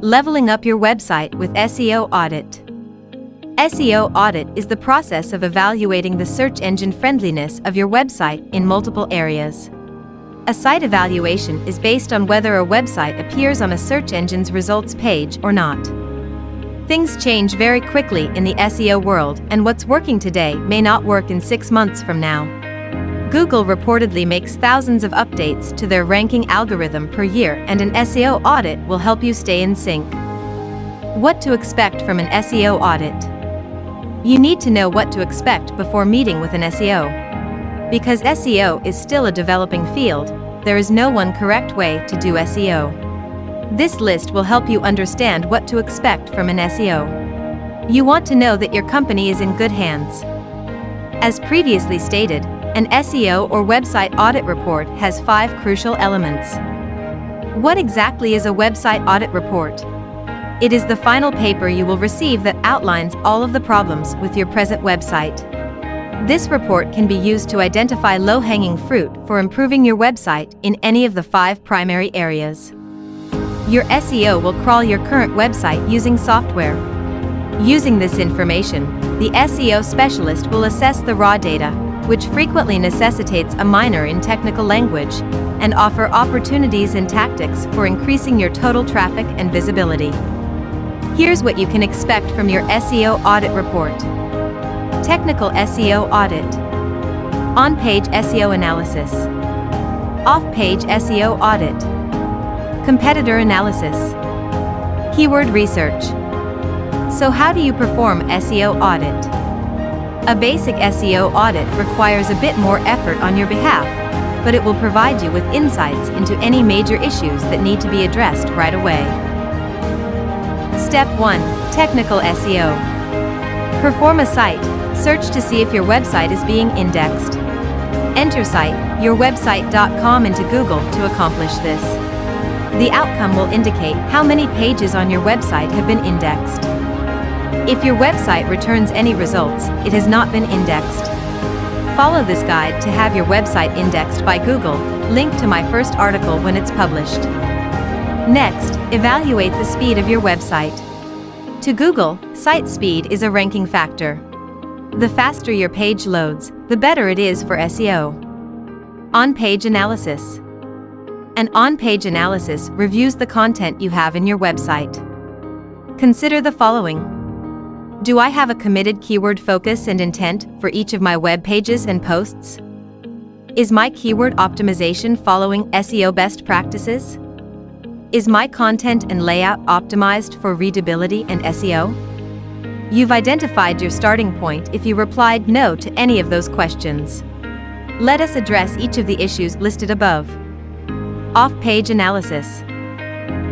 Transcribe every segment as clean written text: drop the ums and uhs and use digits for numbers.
Leveling up your website with SEO Audit. SEO audit is the process of evaluating the search engine friendliness of your website in multiple areas. A site evaluation is based on whether a website appears on a search engine's results page or not. Things change very quickly in the SEO world, and what's working today may not work in 6 months from now. Google reportedly makes thousands of updates to their ranking algorithm per year, and an SEO audit will help you stay in sync. What to expect from an SEO audit? You need to know what to expect before meeting with an SEO. Because SEO is still a developing field, there is no one correct way to do SEO. This list will help you understand what to expect from an SEO. You want to know that your company is in good hands. As previously stated, an SEO or website audit report has 5 crucial elements. What exactly is a website audit report? It is the final paper you will receive that outlines all of the problems with your present website. This report can be used to identify low-hanging fruit for improving your website in any of the 5 primary areas. Your SEO will crawl your current website using software. Using this information, the SEO specialist will assess the raw data, which frequently necessitates a minor in technical language, and offer opportunities and tactics for increasing your total traffic and visibility. Here's what you can expect from your SEO audit report. Technical SEO audit. On-page SEO analysis. Off-page SEO audit. Competitor analysis. Keyword research. So how do you perform SEO audit? A basic SEO audit requires a bit more effort on your behalf, but it will provide you with insights into any major issues that need to be addressed right away. Step 1. Technical SEO. Perform a site search to see if your website is being indexed. Enter site.yourwebsite.com into Google to accomplish this. The outcome will indicate how many pages on your website have been indexed. If your website returns any results, it has not been indexed. Follow this guide to have your website indexed by Google, linked to my first article when it's published. Next, evaluate the speed of your website. To Google, site speed is a ranking factor. The faster your page loads, the better it is for SEO. On-page analysis. An on-page analysis reviews the content you have in your website. Consider the following. Do I have a committed keyword focus and intent for each of my web pages and posts? Is my keyword optimization following SEO best practices? Is my content and layout optimized for readability and SEO? You've identified your starting point if you replied no to any of those questions. Let us address each of the issues listed above. Off-page analysis.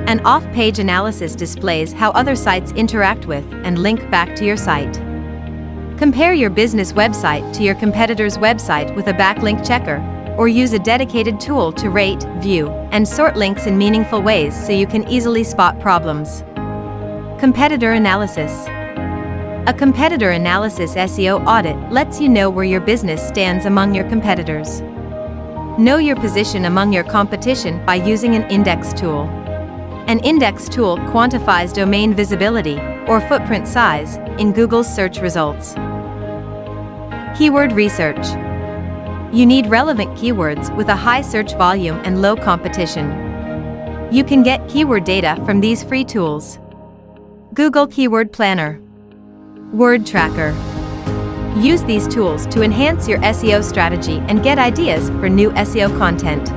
An off-page analysis displays how other sites interact with and link back to your site. Compare your business website to your competitor's website with a backlink checker, or use a dedicated tool to rate, view, and sort links in meaningful ways so you can easily spot problems. Competitor analysis. A competitor analysis SEO audit lets you know where your business stands among your competitors. Know your position among your competition by using an index tool. An index tool quantifies domain visibility, or footprint size, in Google's search results. Keyword research. You need relevant keywords with a high search volume and low competition. You can get keyword data from these free tools. Google Keyword Planner. Word Tracker. Use these tools to enhance your SEO strategy and get ideas for new SEO content.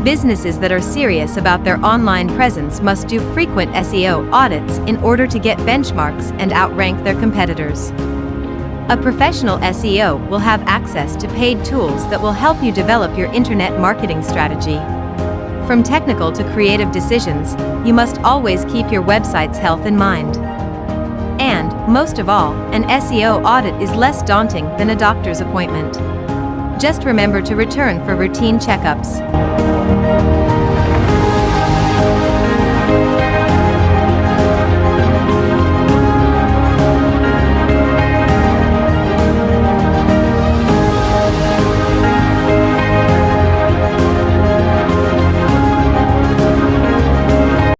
Businesses that are serious about their online presence must do frequent SEO audits in order to get benchmarks and outrank their competitors. A professional SEO will have access to paid tools that will help you develop your internet marketing strategy. From technical to creative decisions, you must always keep your website's health in mind. And, most of all, an SEO audit is less daunting than a doctor's appointment. Just remember to return for routine checkups.